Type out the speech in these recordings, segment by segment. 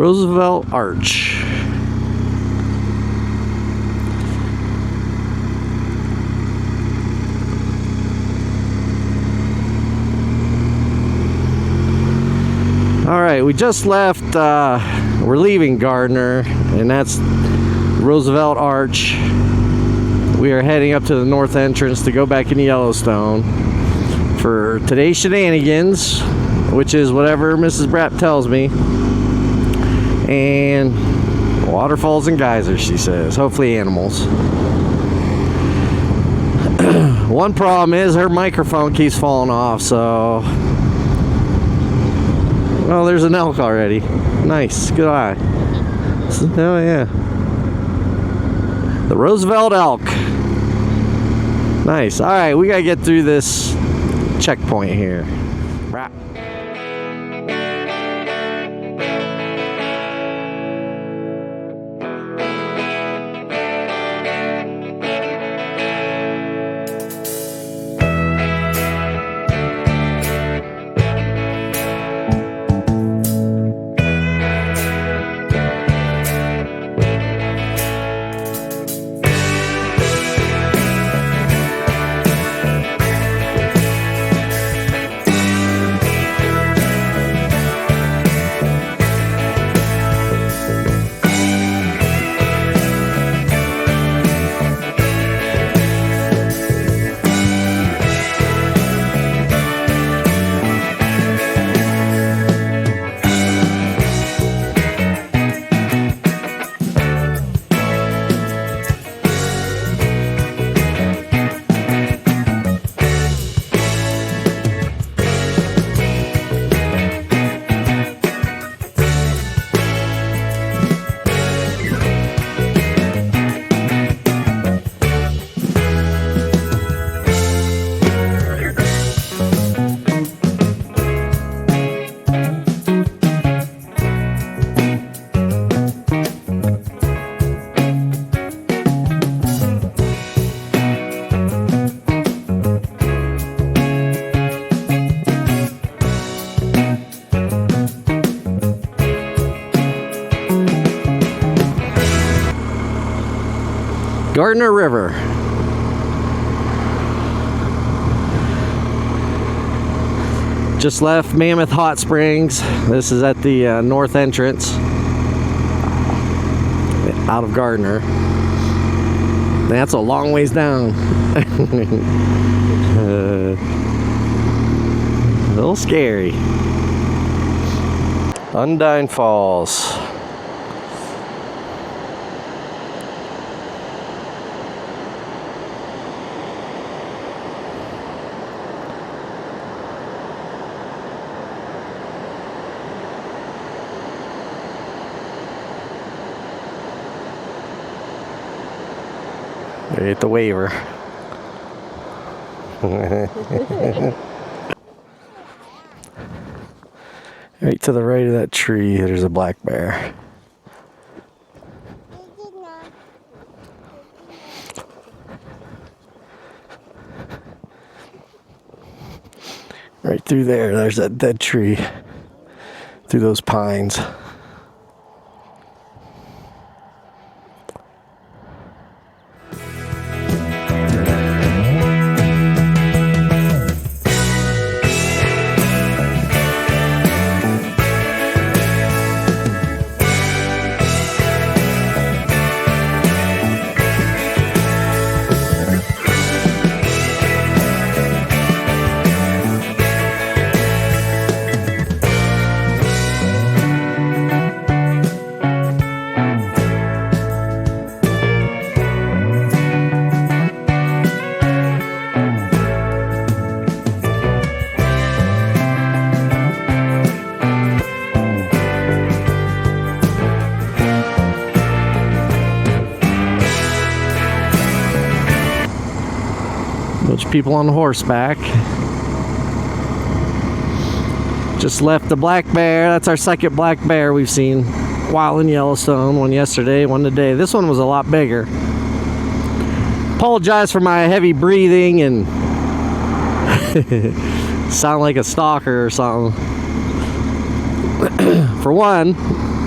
Roosevelt Arch. Alright, we just left, we're leaving Gardner, and that's Roosevelt Arch. We are heading up to the north entrance to go back into Yellowstone for today's shenanigans, which is whatever Mrs. Brapp tells me. And waterfalls and geysers, she says. Hopefully animals. One problem is her microphone keeps falling off, so... Oh, there's an elk already. Nice. Good eye. Oh, yeah. The Roosevelt elk. Nice. Alright, we gotta get through this checkpoint here. Right. Gardner River. Just left Mammoth Hot Springs. This is at the north entrance out of Gardner. That's a long ways down. A little scary. Undine Falls. They hit the waiver. Right to the right of that tree, there's a black bear. Right through there, there's that dead tree. Through those pines. Bunch of people on horseback. Just left the black bear. That's our second black bear we've seen while in Yellowstone. One yesterday, one today. This one was a lot bigger. Apologize for my heavy breathing and sound like a stalker or something. For one,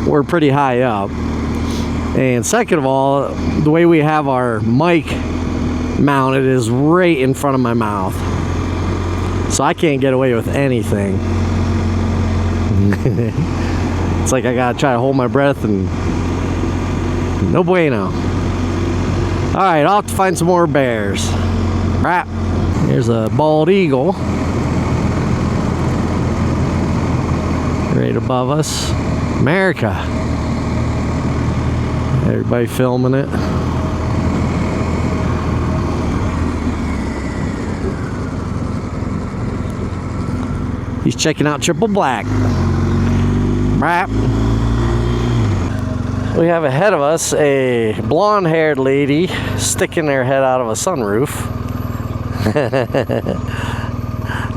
we're pretty high up. And second of all, the way we have our mic mounted is right in front of my mouth. So I can't get away with anything. It's like I gotta try to hold my breath and no bueno. Alright, I'll have to find some more bears. Right. Here's a bald eagle. Right above us. America. Everybody filming it. He's checking out Triple Black. Right. We have ahead of us a blonde-haired lady sticking their head out of a sunroof.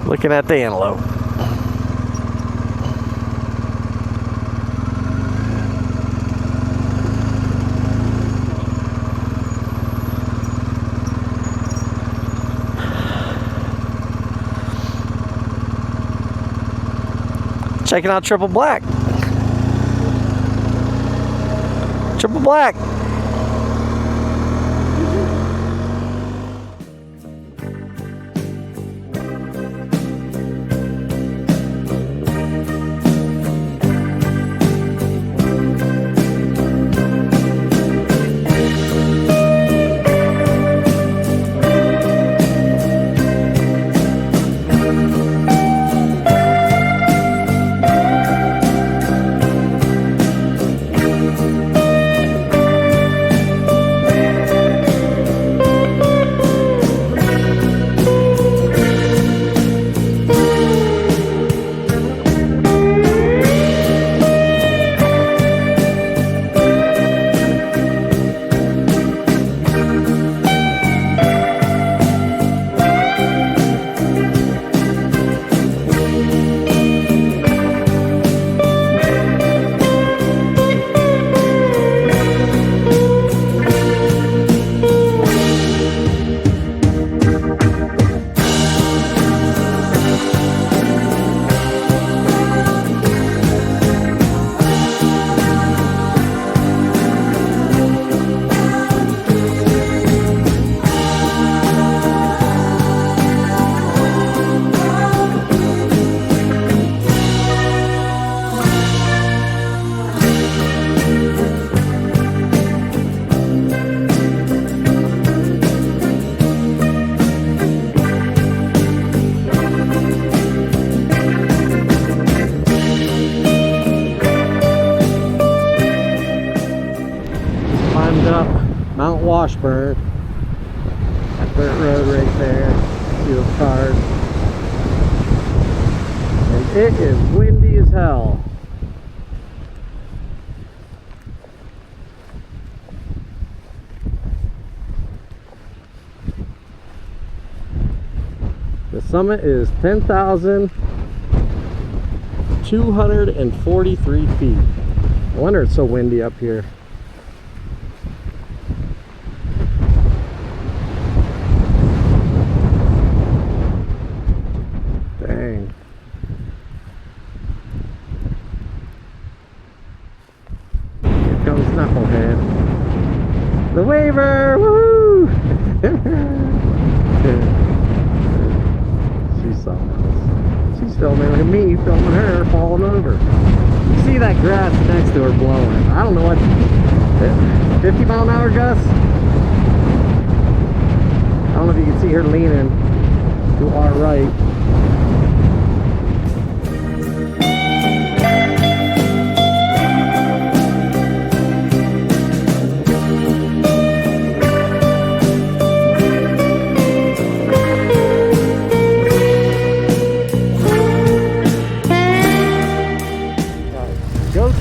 Looking at the antelope. Checking out Triple Black. Triple Black. Mount Washburn. That dirt road right there. See those cars. And it is windy as hell. The summit is 10,243 feet. No wonder it's so windy up here. Dang. Here comes Knucklehead. The waiver! Woo! She's something else. She's filming me, filming her, falling over. You see that grass next to her blowing. I don't know what, 50-mile-an-hour gusts? I don't know if you can see her leaning to our right.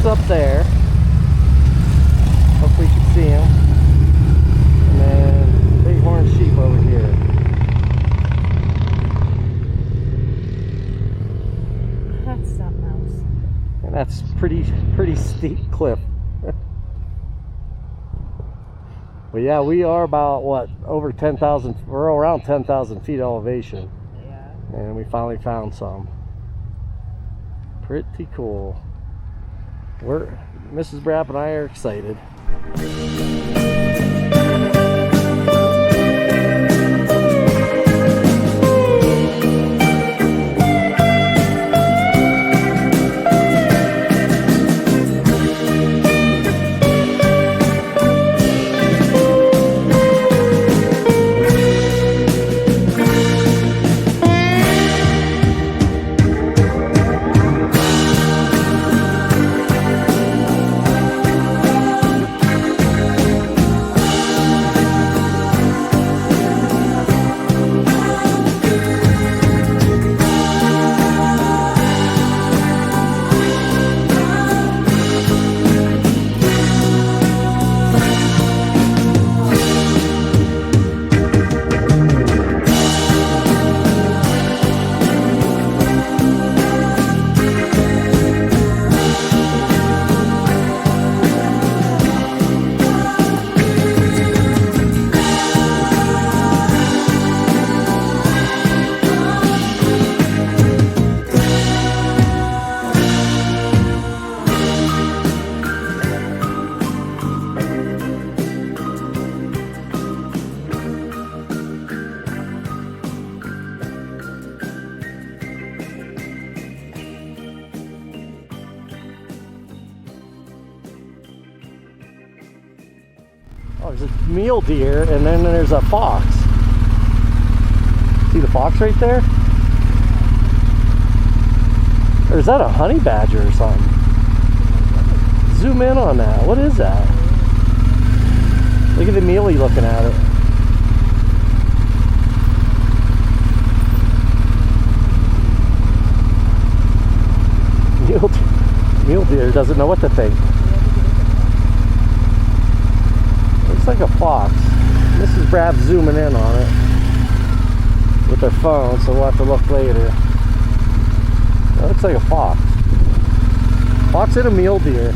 Up there, hopefully you can see him, and then bighorn sheep over here. That's something else. And that's pretty steep cliff. But yeah, we are about what, over 10,000, we're around 10,000 feet elevation. Yeah. And we finally found some. Pretty cool. Mrs. Brapp and I are excited. Oh, there's a mule deer, and then there's a fox. See the fox right there? Or is that a honey badger or something? Zoom in on that. What is that? Look at the muley looking at it. Mule deer doesn't know what to think. Looks like a fox. Mrs. Brapp's zooming in on it with her phone, so we'll have to look later. That looks like a fox. Fox and a mule deer.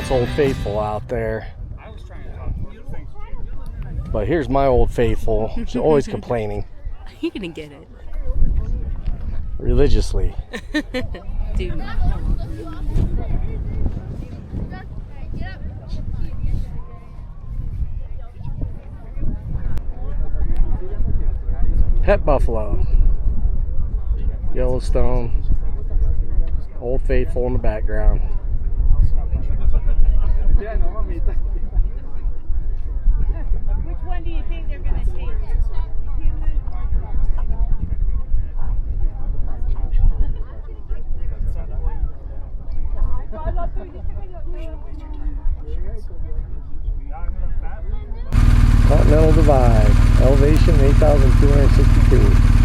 That's Old Faithful out there. But here's my Old Faithful. She's always complaining. You're gonna get it. Religiously. Dude. Pet buffalo. Yellowstone. Old Faithful in the background. Which one do you think they're gonna take? Human Continental Divide. Elevation 8,262.